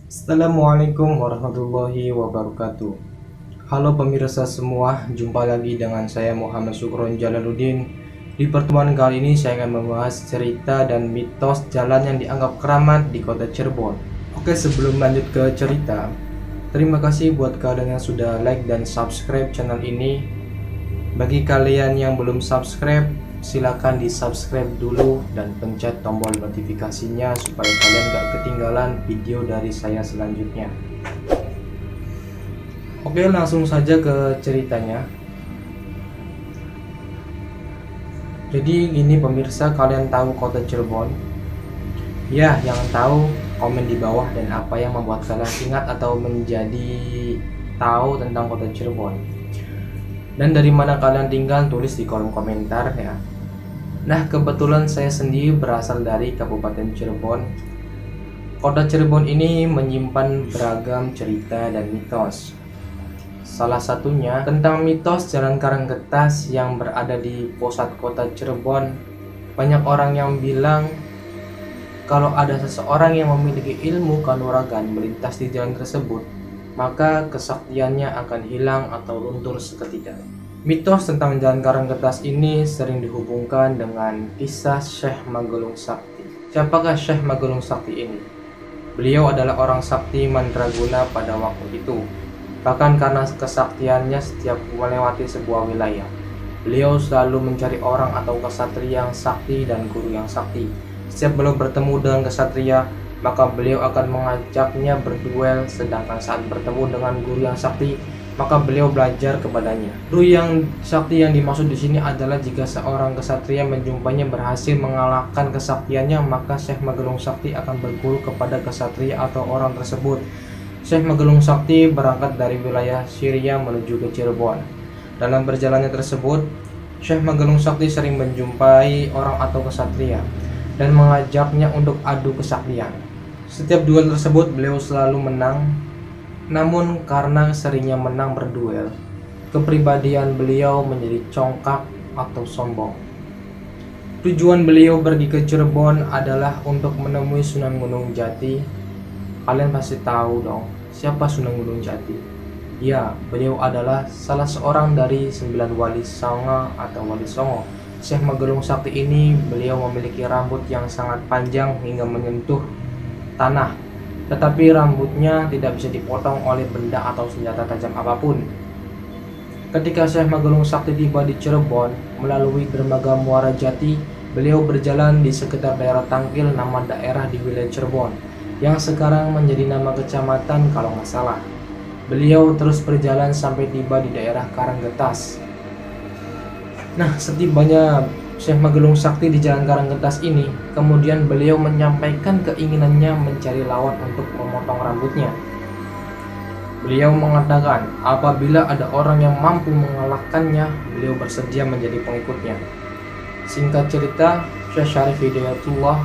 Assalamualaikum warahmatullahi wabarakatuh. Halo pemirsa semua, jumpa lagi dengan saya Muhammad Syukron Jalaluddin. Di pertemuan kali ini saya akan membahas cerita dan mitos jalan yang dianggap keramat di kota Cirebon. Oke, sebelum lanjut ke cerita, terima kasih buat kalian yang sudah like dan subscribe channel ini. Bagi kalian yang belum subscribe, silakan di subscribe dulu dan pencet tombol notifikasinya supaya kalian gak ketinggalan video dari saya selanjutnya. Oke, langsung saja ke ceritanya. Jadi gini pemirsa, kalian tahu kota Cirebon? Ya, yang tahu komen di bawah, dan apa yang membuat kalian ingat atau menjadi tahu tentang kota Cirebon. Dan dari mana kalian tinggal, tulis di kolom komentar ya. Nah, kebetulan saya sendiri berasal dari Kabupaten Cirebon. Kota Cirebon ini menyimpan beragam cerita dan mitos. Salah satunya tentang mitos Jalan Karanggetas yang berada di pusat kota Cirebon. Banyak orang yang bilang kalau ada seseorang yang memiliki ilmu kanuragan melintas di jalan tersebut, maka kesaktiannya akan hilang atau luntur seketika. Mitos tentang Jalan Karanggetas ini sering dihubungkan dengan kisah Syekh Magelung Sakti. Siapakah Syekh Magelung Sakti ini? Beliau adalah orang sakti mandraguna pada waktu itu. Bahkan karena kesaktiannya setiap melewati sebuah wilayah, beliau selalu mencari orang atau kesatria yang sakti dan guru yang sakti. Setiap beliau bertemu dengan kesatria, maka beliau akan mengajaknya berduel, sedangkan saat bertemu dengan guru yang sakti, maka beliau belajar kepadanya. Guru yang sakti yang dimaksud di sini adalah jika seorang kesatria menjumpainya berhasil mengalahkan kesaktiannya, maka Syekh Magelung Sakti akan berguru kepada kesatria atau orang tersebut. Syekh Magelung Sakti berangkat dari wilayah Syria menuju ke Cirebon. Dalam perjalanannya tersebut, Syekh Magelung Sakti sering menjumpai orang atau kesatria dan mengajaknya untuk adu kesaktian. Setiap duel tersebut beliau selalu menang. Namun karena seringnya menang berduel, kepribadian beliau menjadi congkak atau sombong. Tujuan beliau pergi ke Cirebon adalah untuk menemui Sunan Gunung Jati. Kalian pasti tahu dong, siapa Sunan Gunung Jati? Ya, beliau adalah salah seorang dari 9 wali songo atau wali songo. Syekh Magelung Sakti ini beliau memiliki rambut yang sangat panjang hingga menyentuh tanah. Tetapi rambutnya tidak bisa dipotong oleh benda atau senjata tajam apapun. Ketika Syekh Magelung Sakti tiba di Cirebon melalui dermaga Muara Jati, beliau berjalan di sekitar daerah Tangkil, nama daerah di wilayah Cirebon, yang sekarang menjadi nama kecamatan kalau nggak salah. Beliau terus berjalan sampai tiba di daerah Karanggetas. Nah, setibanya Syekh Magelung Sakti di Jalan Karanggetas ini, kemudian beliau menyampaikan keinginannya mencari lawan untuk memotong rambutnya. Beliau mengatakan apabila ada orang yang mampu mengalahkannya, beliau bersedia menjadi pengikutnya. Singkat cerita, Syekh Syarif Hidayatullah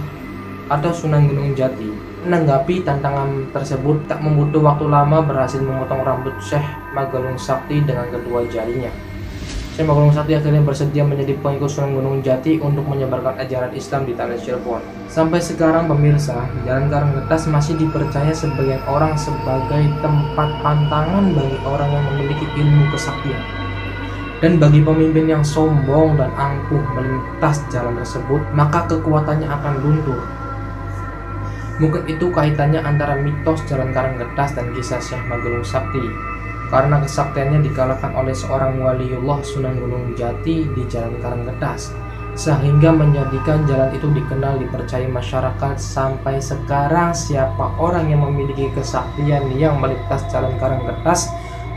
atau Sunan Gunung Jati menanggapi tantangan tersebut, tak membutuh waktu lama berhasil memotong rambut Syekh Magelung Sakti dengan kedua jarinya. Syekh Magelung Sakti akhirnya bersedia menjadi pengikut Sunan Gunung Jati untuk menyebarkan ajaran Islam di tanah Cirebon. Sampai sekarang pemirsa, Jalan Karanggetas masih dipercaya sebagian orang sebagai tempat pantangan bagi orang yang memiliki ilmu kesaktian. Dan bagi pemimpin yang sombong dan angkuh melintas jalan tersebut, maka kekuatannya akan luntur. Mungkin itu kaitannya antara mitos Jalan Karanggetas dan kisah Syekh Magelung Sakti. Karena kesaktiannya dikalahkan oleh seorang waliullah Sunan Gunung Jati di Jalan Karanggetas, sehingga menjadikan jalan itu dikenal dipercaya masyarakat sampai sekarang. Siapa orang yang memiliki kesaktian yang melintas Jalan Karanggetas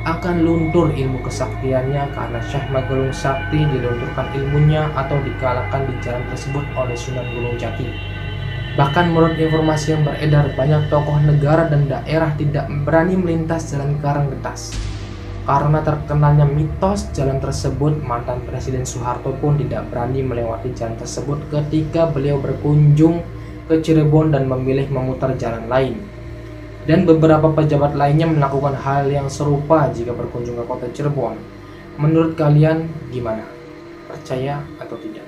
akan luntur ilmu kesaktiannya, karena Syekh Magelung Sakti dilunturkan ilmunya atau dikalahkan di jalan tersebut oleh Sunan Gunung Jati. Bahkan menurut informasi yang beredar, banyak tokoh negara dan daerah tidak berani melintas Jalan Karanggetas. Karena terkenalnya mitos jalan tersebut, mantan Presiden Soeharto pun tidak berani melewati jalan tersebut ketika beliau berkunjung ke Cirebon dan memilih memutar jalan lain. Dan beberapa pejabat lainnya melakukan hal yang serupa jika berkunjung ke kota Cirebon. Menurut kalian gimana? Percaya atau tidak?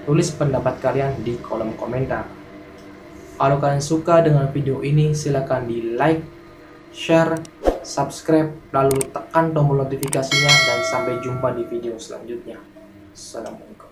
Tulis pendapat kalian di kolom komentar. Kalau kalian suka dengan video ini, silahkan di like, share, subscribe, lalu tekan tombol notifikasinya, dan sampai jumpa di video selanjutnya. Assalamualaikum.